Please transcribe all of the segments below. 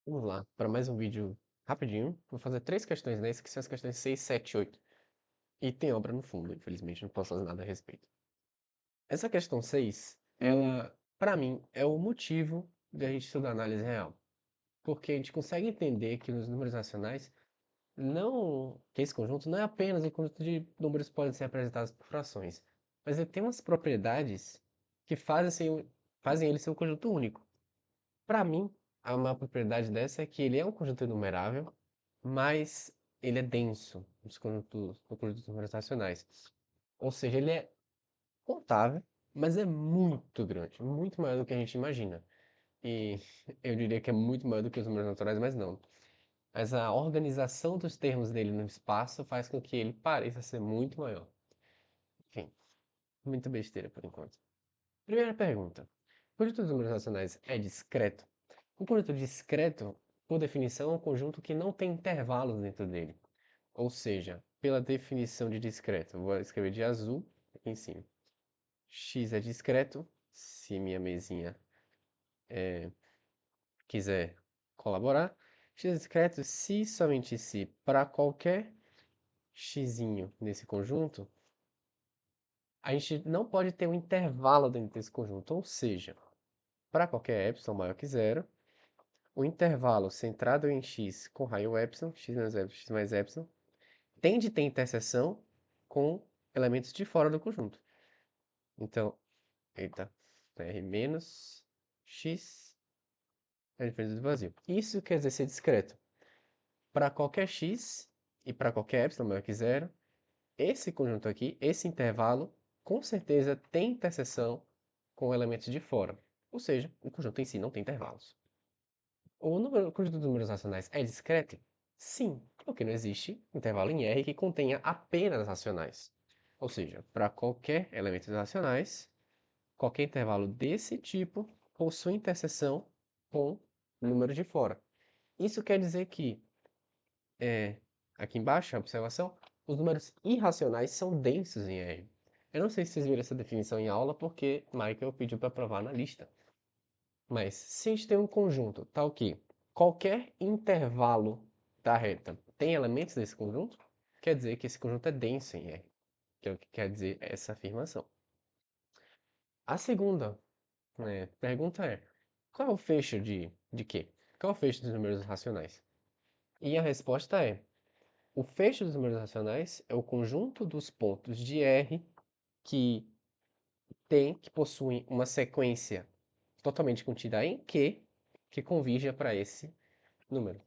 Vamos lá, para mais um vídeo rapidinho. Vou fazer 3 questões nesse, que são as questões 6, 7 e 8. E tem obra no fundo, infelizmente, não posso fazer nada a respeito. Essa questão 6, ela, para mim, é o motivo de a gente estudar análise real. Porque a gente consegue entender que nos números racionais, que esse conjunto não é apenas um conjunto de números que podem ser apresentados por frações, mas ele tem umas propriedades que fazem ele ser um conjunto único. Para mim, a maior propriedade dessa é que ele é um conjunto enumerável, mas ele é denso no conjunto dos números racionais. Ou seja, ele é contável, mas é muito grande, muito maior do que a gente imagina. E eu diria que é muito maior do que os números naturais, mas não. Mas a organização dos termos dele no espaço faz com que ele pareça ser muito maior. Enfim, muita besteira por enquanto. Primeira pergunta. O conjunto dos números racionais é discreto? Um conjunto discreto, por definição, é um conjunto que não tem intervalos dentro dele. Ou seja, pela definição de discreto, vou escrever de azul aqui em cima. X é discreto, se minha mesinha quiser colaborar. X é discreto se, somente se, para qualquer x nesse conjunto, a gente não pode ter um intervalo dentro desse conjunto. Ou seja, para qualquer epsilon maior que zero, o intervalo centrado em x com raio epsilon, x menos epsilon, x mais epsilon, tem de ter interseção com elementos de fora do conjunto. Então, eita, R menos x é a diferença do vazio. Isso quer dizer ser discreto. Para qualquer x e para qualquer epsilon maior que zero, esse conjunto aqui, esse intervalo, com certeza tem interseção com elementos de fora. Ou seja, o conjunto em si não tem intervalos. O conjunto de números racionais é discreto? Sim, porque não existe intervalo em R que contenha apenas racionais. Ou seja, para qualquer elemento racionais, qualquer intervalo desse tipo possui interseção com o número de fora. Isso quer dizer que, aqui embaixo, a observação, os números irracionais são densos em R. Eu não sei se vocês viram essa definição em aula, porque Michael pediu para provar na lista. Mas se a gente tem um conjunto tal que qualquer intervalo da reta tem elementos desse conjunto, quer dizer que esse conjunto é denso em R, que é o que quer dizer essa afirmação. A segunda, pergunta é, qual é o fecho de quê? Qual é o fecho dos números racionais? E a resposta é, o fecho dos números racionais é o conjunto dos pontos de R que que possuem uma sequência totalmente contida em Q, que convirja para esse número.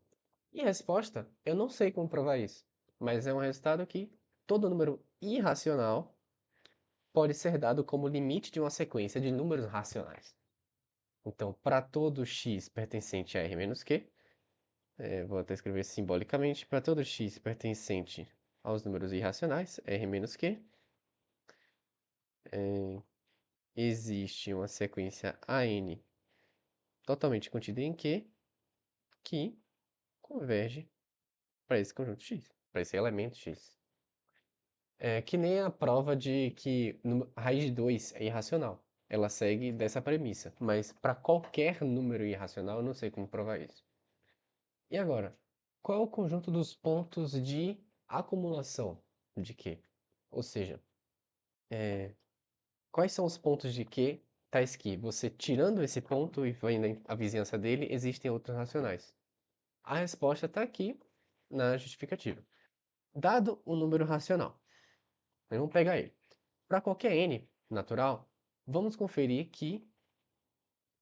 E a resposta, eu não sei como provar isso, mas é um resultado que todo número irracional pode ser dado como limite de uma sequência de números racionais. Então, para todo x pertencente a R menos Q, vou até escrever simbolicamente, para todo x pertencente aos números irracionais, R menos Q, existe uma sequência AN totalmente contida em Q, que converge para esse conjunto X, para esse elemento X. É que nem a prova de que raiz de 2 é irracional. Ela segue dessa premissa, mas para qualquer número irracional eu não sei como provar isso. E agora, qual é o conjunto dos pontos de acumulação de Q? Ou seja, quais são os pontos de Q tais que você tirando esse ponto e vendo a vizinhança dele, existem outros racionais? A resposta está aqui na justificativa. Dado um número racional, vamos pegar ele. Para qualquer n natural, vamos conferir que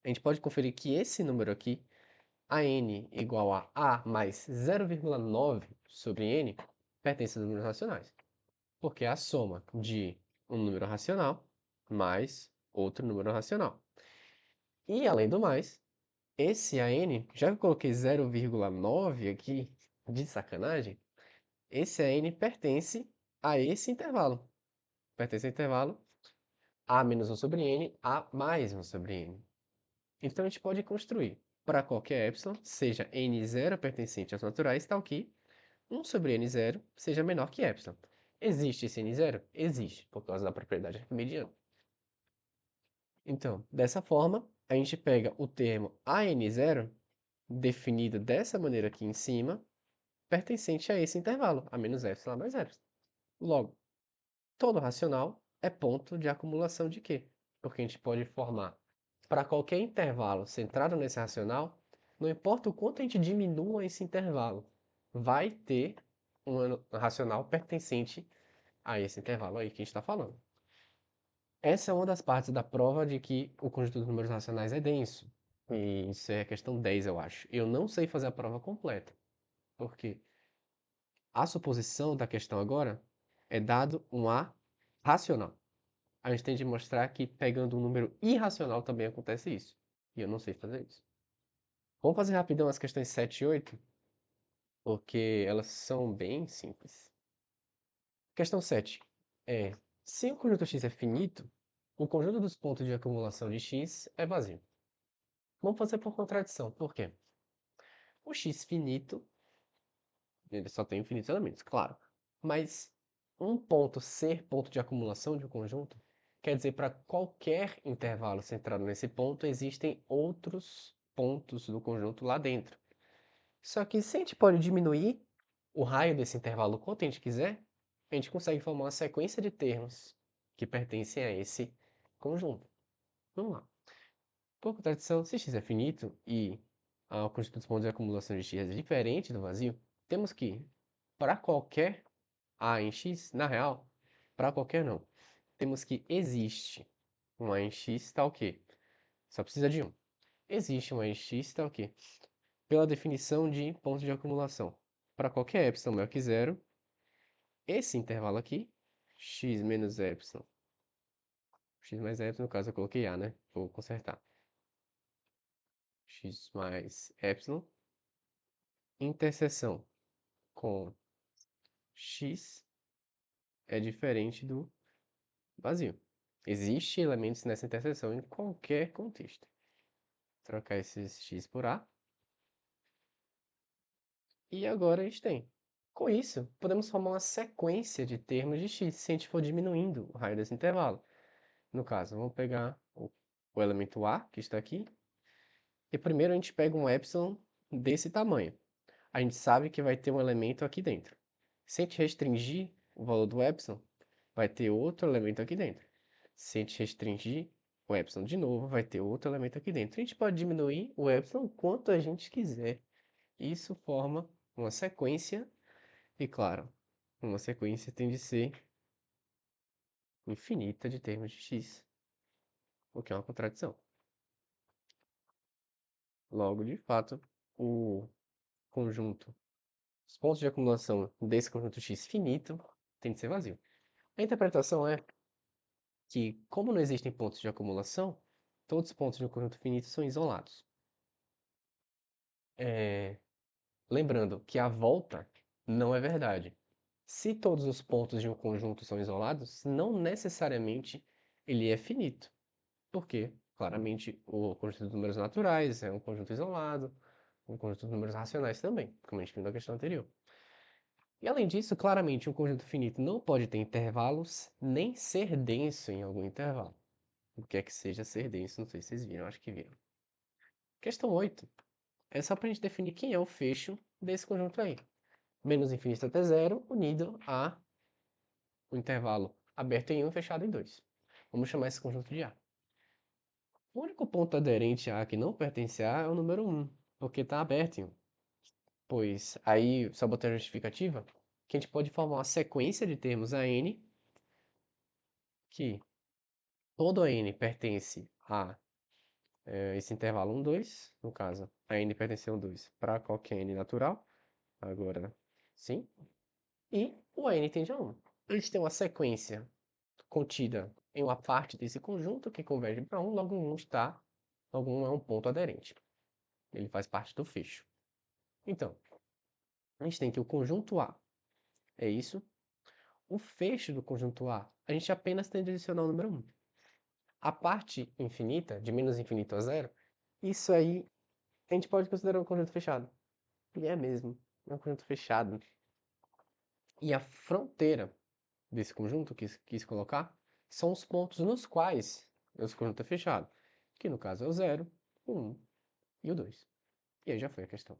a gente pode conferir que esse número aqui, a n igual a mais 0,9 sobre n, pertence a números racionais, porque é a soma de um número racional mais outro número racional. E além do mais, esse AN, já que eu coloquei 0,9 aqui, de sacanagem, esse AN pertence a esse intervalo. Pertence ao intervalo A menos 1 sobre N, A mais 1 sobre N. Então a gente pode construir para qualquer epsilon, seja N0 pertencente aos naturais, tal que 1 sobre N0 seja menor que epsilon. Existe esse N0? Existe, por causa da propriedade arquimediana. Então, dessa forma, a gente pega o termo AN0 definida dessa maneira aqui em cima, pertencente a esse intervalo, a menos epsilon mais epsilon. Logo, todo racional é ponto de acumulação de quê? Porque a gente pode formar para qualquer intervalo centrado nesse racional, não importa o quanto a gente diminua esse intervalo, vai ter um racional pertencente a esse intervalo aí que a gente está falando. Essa é uma das partes da prova de que o conjunto de números racionais é denso. E isso é a questão 10, eu acho. Eu não sei fazer a prova completa, porque a suposição da questão agora é dado um A racional. A gente tem de mostrar que pegando um número irracional também acontece isso. E eu não sei fazer isso. Vamos fazer rapidão as questões 7 e 8, porque elas são bem simples. Questão 7 é: se o conjunto x é finito, o conjunto dos pontos de acumulação de x é vazio. Vamos fazer por contradição. Por quê? O x finito, ele só tem infinitos elementos, claro. Mas um ponto ser ponto de acumulação de um conjunto quer dizer para qualquer intervalo centrado nesse ponto existem outros pontos do conjunto lá dentro. Só que se a gente pode diminuir o raio desse intervalo quanto a gente quiser, a gente consegue formar uma sequência de termos que pertencem a esse conjunto. Vamos lá. Por contradição, se x é finito e o conjunto dos pontos de acumulação de x é diferente do vazio, temos que, para qualquer a em x, na real, para qualquer não, temos que existe um a em x tal que, só precisa de um. Existe um a em x tal que, pela definição de ponto de acumulação. Para qualquer epsilon maior que zero, esse intervalo aqui, x menos epsilon, x mais epsilon, no caso eu coloquei a, né? Vou consertar. X mais epsilon, interseção com x é diferente do vazio. Existem elementos nessa interseção em qualquer contexto. Trocar esses x por a. E agora a gente tem. Com isso, podemos formar uma sequência de termos de x se a gente for diminuindo o raio desse intervalo. No caso, vamos pegar o elemento a, que está aqui, e primeiro a gente pega um epsilon desse tamanho. A gente sabe que vai ter um elemento aqui dentro. Se a gente restringir o valor do epsilon, vai ter outro elemento aqui dentro. Se a gente restringir o epsilon de novo, vai ter outro elemento aqui dentro. A gente pode diminuir o epsilon quanto a gente quiser. Isso forma uma sequência, e claro, uma sequência tem de ser infinita de termos de x, o que é uma contradição. Logo, de fato, o conjunto, os pontos de acumulação desse conjunto x finito tem de ser vazio. A interpretação é que, como não existem pontos de acumulação, todos os pontos de um conjunto finito são isolados. Lembrando que a volta não é verdade. Se todos os pontos de um conjunto são isolados, não necessariamente ele é finito. Porque, claramente, o conjunto de números naturais é um conjunto isolado, um conjunto de números racionais também, como a gente viu na questão anterior. E além disso, claramente, um conjunto finito não pode ter intervalos, nem ser denso em algum intervalo. O que é que seja ser denso, não sei se vocês viram, acho que viram. Questão 8. É só para a gente definir quem é o fecho desse conjunto aí. Menos infinito até zero, unido a um intervalo aberto em 1 e fechado em 2. Vamos chamar esse conjunto de A. O único ponto aderente a que não pertence a é o número 1, porque está aberto em 1. Pois aí, só botar a justificativa, que a gente pode formar uma sequência de termos a n, que todo a n pertence a esse intervalo 1, 2, no caso, a n pertence a 1, 2 para qualquer n natural, agora sim, e o a n tende a 1. A gente tem uma sequência contida em uma parte desse conjunto que converge para 1, logo 1 está, logo 1 é um ponto aderente. Ele faz parte do fecho. Então, a gente tem que o conjunto A é isso. O fecho do conjunto A, a gente apenas tem de adicionar o número 1. A parte infinita, de menos infinito a zero, isso aí a gente pode considerar um conjunto fechado. E é mesmo, é um conjunto fechado. E a fronteira desse conjunto que quis colocar são os pontos nos quais esse conjunto é fechado, que no caso é o 0, o 1 e o 2. E aí já foi a questão.